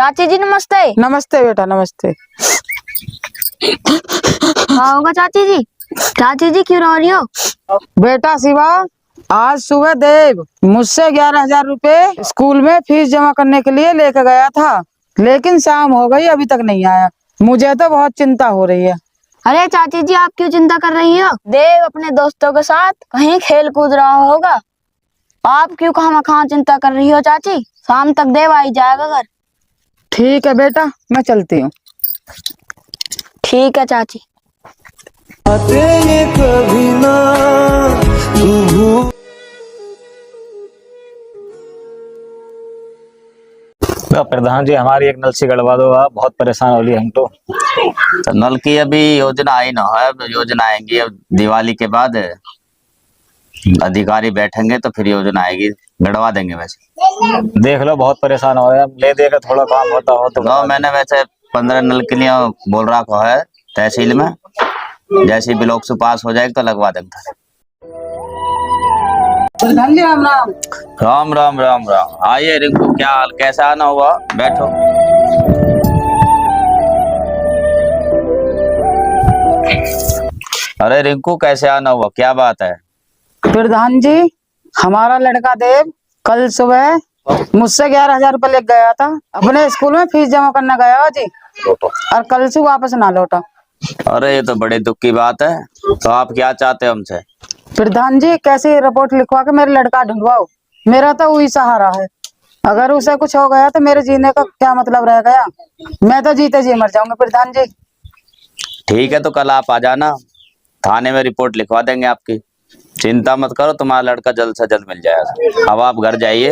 चाची जी नमस्ते। नमस्ते बेटा नमस्ते। हाँ होगा चाची जी। चाची जी क्यों रो रही हो? बेटा शिवा, आज सुबह देव मुझसे 11,000 रुपए स्कूल में फीस जमा करने के लिए लेकर गया था, लेकिन शाम हो गई अभी तक नहीं आया। मुझे तो बहुत चिंता हो रही है। अरे चाची जी आप क्यों चिंता कर रही हो? देव अपने दोस्तों के साथ कहीं खेल कूद रहा होगा। आप क्यों खामखा चिंता कर रही हो चाची? शाम तक देव आ ही जाएगा घर। ठीक है बेटा, मैं चलती हूँ। ठीक है चाची। कभी ना प्रधान जी हमारी एक नल से गड़वा दो, आप बहुत परेशान हो लिए हम तो नल की अभी योजना आई ना है, योजना आएंगी अब दिवाली के बाद। अधिकारी बैठेंगे तो फिर योजना आएगी, गड़वा देंगे। वैसे देख लो बहुत परेशान हो रहे हैं, ले देकर थोड़ा काम होता हो तो मैंने वैसे 15 नल के लिए बोल रखा है तहसील में। जैसे ब्लॉक से पास हो जाएगा तो लगवा देंगे। प्रधान जी राम राम। राम राम राम राम। आइए रिंकू, क्या हाल, कैसा आना हुआ? बैठो। अरे रिंकू कैसे आना हुआ, क्या बात है? प्रधान जी, हमारा लड़का देव कल सुबह मुझसे 11,000 रुपए ले गया था। अपने स्कूल में फीस जमा करने गया जी, और कल से वापस ना लौटा। अरे ये तो बड़े दुख की बात है। तो आप क्या चाहते हो हमसे? प्रधान जी, कैसी रिपोर्ट लिखवा के मेरा लड़का ढूंढवाओ। मेरा तो वही सहारा है। अगर उसे कुछ हो गया तो मेरे जीने का क्या मतलब रह गया? मैं तो जीते जी मर जाऊंगा प्रधान जी। ठीक है, तो कल आप आ जाना, थाने में रिपोर्ट लिखवा देंगे आपकी। चिंता मत करो, तुम्हारा लड़का जल्द से जल्द मिल जाएगा। अब आप घर जाइए।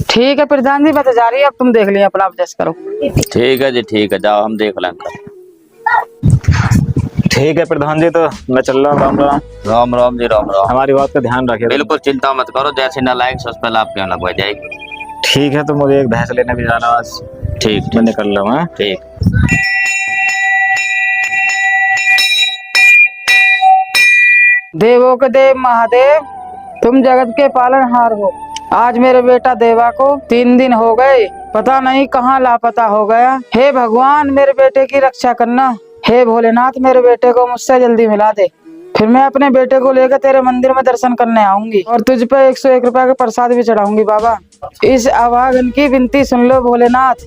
ठीक है प्रधान जी, मैं तो जा रही है, अब तुम देख लिया अपना एडजस्ट करो। ठीक है जी, ठीक है, जाओ, हम देख लेंगे। ठीक है प्रधान जी, तो मैं चल रहा हूँ। राम राम। राम राम जी, राम राम। हमारी बात का ध्यान रखिए। बिल्कुल चिंता मत करो, जैसे नालायक से उस पर आपके यहाँ लगवा जाएगी। ठीक है, तो मुझे एक भैंस लेने भी जाना आज। ठीक, मैं निकल रहा हूँ। ठीक। देवों के देव महादेव, तुम जगत के पालनहार हो। आज मेरे बेटा देवा को 3 दिन हो गए, पता नहीं कहाँ लापता हो गया। हे भगवान, मेरे बेटे की रक्षा करना। हे भोलेनाथ, मेरे बेटे को मुझसे जल्दी मिला दे, फिर मैं अपने बेटे को लेकर तेरे मंदिर में दर्शन करने आऊंगी और तुझ पे 101 रुपए का प्रसाद भी चढ़ाऊंगी। बाबा, इस अभागन की विनती सुन लो भोलेनाथ।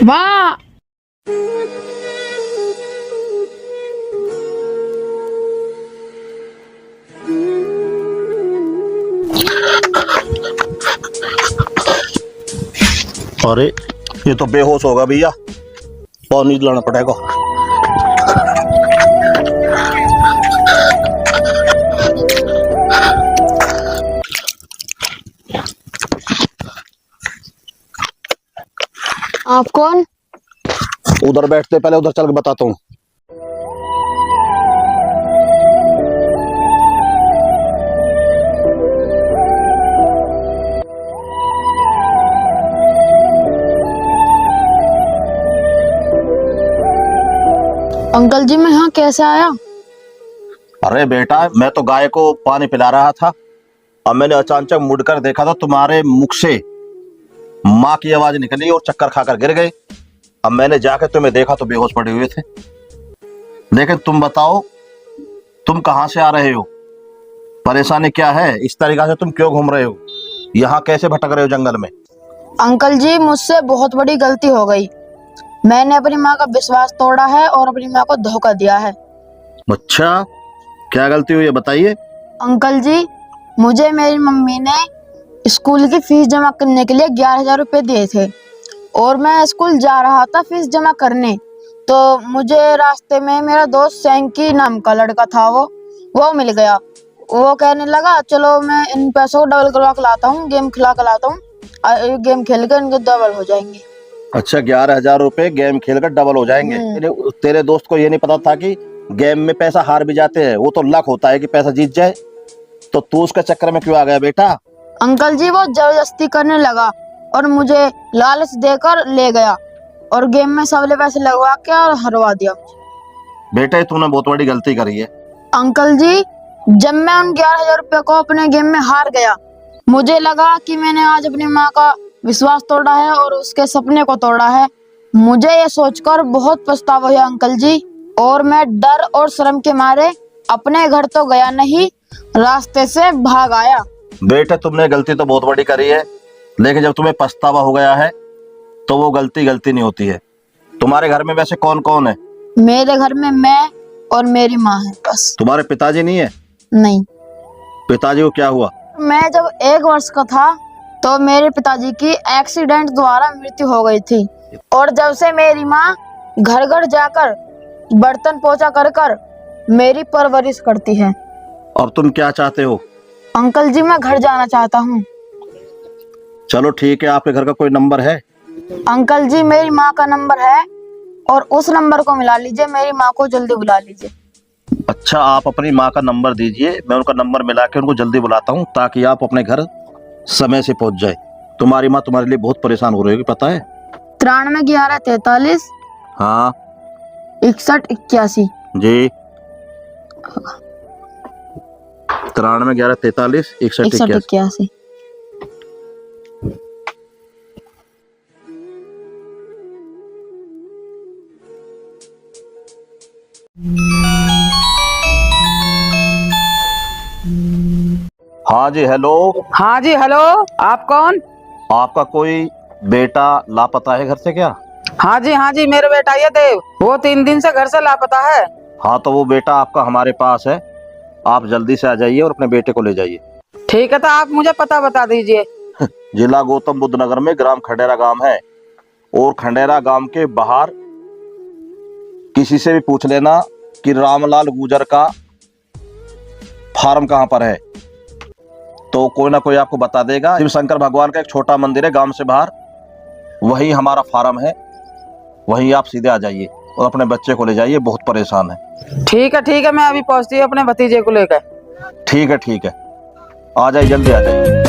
वाह, अरे ये तो बेहोश होगा भैया, पानी लाना पड़ेगा। आप कौन? उधर बैठते, पहले उधर चल के बताता हूँ। अंकल जी मैं यहाँ कैसे आया? अरे बेटा, मैं तो गाय को पानी पिला रहा था, अब मैंने अचानक मुड़कर देखा तो तुम्हारे मुख से माँ की आवाज निकली और चक्कर खाकर गिर गए। अब मैंने जाकर तुम्हें देखा तो बेहोश पड़े हुए थे। लेकिन तुम बताओ, तुम कहाँ से आ रहे हो? परेशानी क्या है? इस तरीका से तुम क्यों घूम रहे हो? यहाँ कैसे भटक रहे हो जंगल में? अंकल जी मुझसे बहुत बड़ी गलती हो गई। मैंने अपनी माँ का विश्वास तोड़ा है और अपनी माँ को धोखा दिया है। अच्छा, क्या गलती हुई है बताइए। अंकल जी मुझे मेरी मम्मी ने स्कूल की फीस जमा करने के लिए 11,000 रुपए दिए थे और मैं स्कूल जा रहा था फीस जमा करने। तो मुझे रास्ते में मेरा दोस्त सैंकी नाम का लड़का था, वो मिल गया। वो कहने लगा चलो मैं इन पैसों को डबल करवा के लाता हूँ, गेम खिला कर लाता हूँ, गेम खेल कर इनके डबल हो जाएंगे। अच्छा, 11,000 रुपए गेम खेलकर डबल हो जाएंगे। तेरे दोस्त को ये नहीं पता था कि गेम में पैसा हार भी जाते हैं, वो तो लक होता है कि पैसा जीत जाए। तो तू उसके चक्कर में क्यों आ गया बेटा? अंकल जी वो जबरदस्ती करने लगा और मुझे लालच देकर ले गया और गेम में सबले पैसे लगवा के और हरवा दिया। बेटा तूने बहुत बड़ी गलती करी है। अंकल जी जब मैं उन 11,000 रुपए को अपने गेम में हार गया, मुझे लगा कि मैंने आज अपनी माँ का विश्वास तोड़ा है और उसके सपने को तोड़ा है। मुझे ये सोचकर बहुत पछतावा हुआ अंकल जी, और मैं डर और शर्म के मारे अपने घर तो गया नहीं, रास्ते से भाग आया। बेटा तुमने गलती तो बहुत बड़ी करी है, लेकिन जब तुम्हें पछतावा हो गया है तो वो गलती नहीं होती है। तुम्हारे घर में वैसे कौन कौन है? मेरे घर में मैं और मेरी माँ है बस। तुम्हारे पिताजी नहीं है? नहीं। पिताजी को क्या हुआ? मैं जब 1 वर्ष का था तो मेरे पिताजी की एक्सीडेंट द्वारा मृत्यु हो गई थी, और जब से मेरी माँ घर घर जाकर बर्तन पोछा कर कर मेरी परवरिश करती है। अब तुम क्या चाहते हो? अंकल जी मैं घर जाना चाहता हूँ। चलो ठीक है, आपके घर का कोई नंबर है? अंकल जी मेरी माँ का नंबर है और उस नंबर को मिला लीजिए, मेरी माँ को जल्दी बुला लीजिए। अच्छा, आप अपनी माँ का नंबर दीजिए, मैं उनका नंबर मिला के उनको जल्दी बुलाता हूँ ताकि आप अपने घर समय से पहुंच जाए। तुम्हारी माँ तुम्हारे लिए बहुत परेशान हो रही है, पता है? 93 11 43 हाँ 61 81 जी, 93 11 43 61 61 81। 81। हाँ जी, हेलो। हाँ जी हेलो, आप कौन? आपका कोई बेटा लापता है घर से क्या? हाँ जी मेरा बेटा ये देव, वो 3 दिन से घर से लापता है। हाँ तो वो बेटा आपका हमारे पास है, आप जल्दी से आ जाइए और अपने बेटे को ले जाइए। ठीक है, तो आप मुझे पता बता दीजिए। जिला गौतम बुद्ध नगर में ग्राम खंडेरा गांव है, और खंडेरा गांव के बाहर किसी से भी पूछ लेना कि रामलाल गुजर का फार्म कहाँ पर है, तो कोई ना कोई आपको बता देगा। शिव शंकर भगवान का एक छोटा मंदिर है गांव से बाहर, वही हमारा फार्म है, वहीं आप सीधे आ जाइए और अपने बच्चे को ले जाइए, बहुत परेशान है। ठीक है, मैं अभी पहुंचती हूँ अपने भतीजे को लेकर। ठीक है, आ जाइए, जल्दी आ जाइए।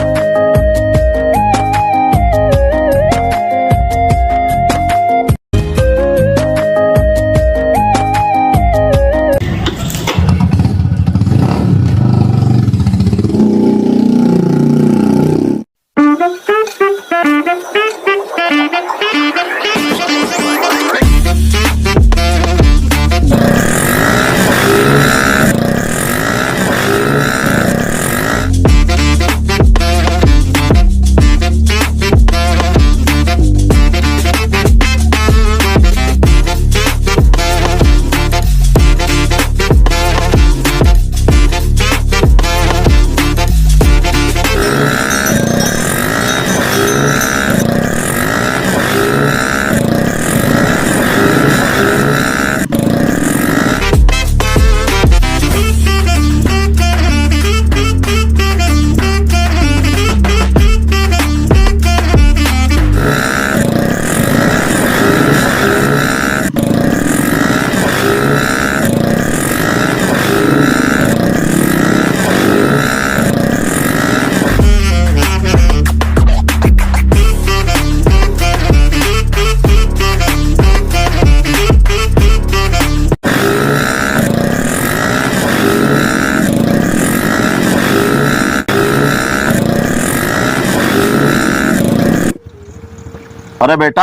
अरे बेटा,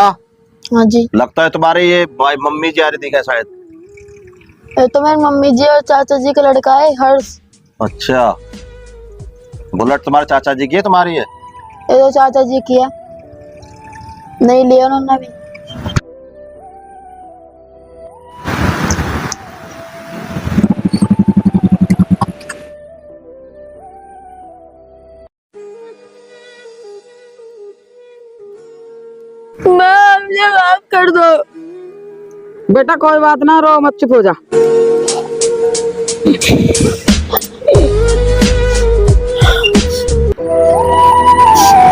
हाँ जी। लगता है तुम्हारे ये भाई मम्मी जी आ रही थी क्या शायद? ये तो मेरी मम्मी जी और चाचा जी का लड़का है हर्ष। अच्छा, बुलेट तुम्हारे चाचा जी की है तुम्हारी है? ये तो चाचा जी की है, नहीं लिया उन्होंने भी। मुझे माफ कर दो। बेटा कोई बात ना, रो मत, चुप हो जा।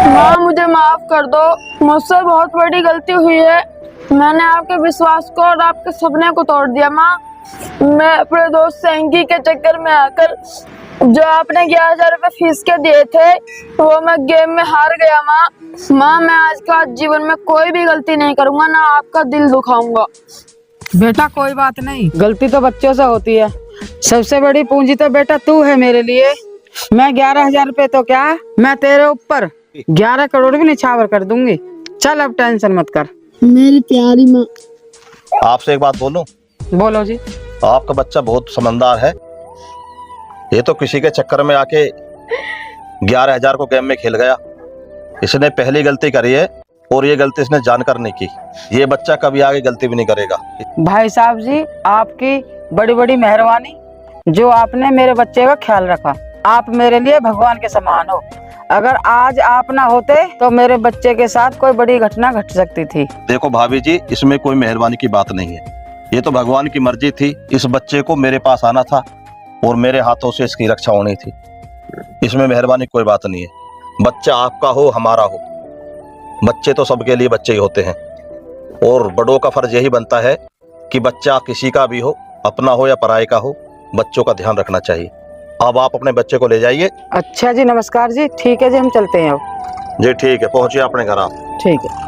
माँ मुझे माफ कर दो, मुझसे बहुत बड़ी गलती हुई है। मैंने आपके विश्वास को और आपके सपने को तोड़ दिया माँ। मैं अपने दोस्त सेंकी के चक्कर में आकर जो आपने 11,000 रुपए फीस के दिए थे वो मैं गेम में हार गया माँ। माँ मैं आज के बाद जीवन में कोई भी गलती नहीं करूंगा, ना आपका दिल दुखाऊंगा। बेटा कोई बात नहीं, गलती तो बच्चों से होती है। सबसे बड़ी पूंजी तो बेटा तू है मेरे लिए। मैं 11,000 रुपए तो क्या, मैं तेरे ऊपर 11 करोड़ भी निछावर कर दूंगी। चल अब टेंशन मत कर। मेरी प्यारी माँ। आपसे एक बात बोलूं, बोलो जी। आपका बच्चा बहुत समझदार है। ये तो किसी के चक्कर में आके 11,000 को गेम में खेल गया। इसने पहली गलती करी है और ये गलती इसने जानकर नहीं की। ये बच्चा कभी आगे गलती भी नहीं करेगा। भाई साहब जी, आपकी बड़ी बड़ी मेहरबानी जो आपने मेरे बच्चे का ख्याल रखा। आप मेरे लिए भगवान के समान हो। अगर आज आप ना होते तो मेरे बच्चे के साथ कोई बड़ी घटना घट सकती थी। देखो भाभी जी, इसमें कोई मेहरबानी की बात नहीं है। ये तो भगवान की मर्जी थी। इस बच्चे को मेरे पास आना था और मेरे हाथों से इसकी रक्षा होनी थी। इसमें मेहरबानी कोई बात नहीं है। बच्चा आपका हो हमारा हो, बच्चे तो सबके लिए बच्चे ही होते हैं। और बड़ों का फर्ज यही बनता है कि बच्चा किसी का भी हो, अपना हो या पराये का हो, बच्चों का ध्यान रखना चाहिए। अब आप अपने बच्चे को ले जाइए। अच्छा जी, नमस्कार जी। ठीक है जी, हम चलते हैं अब। जी ठीक है, पहुंचिए अपने घर आप। ठीक है।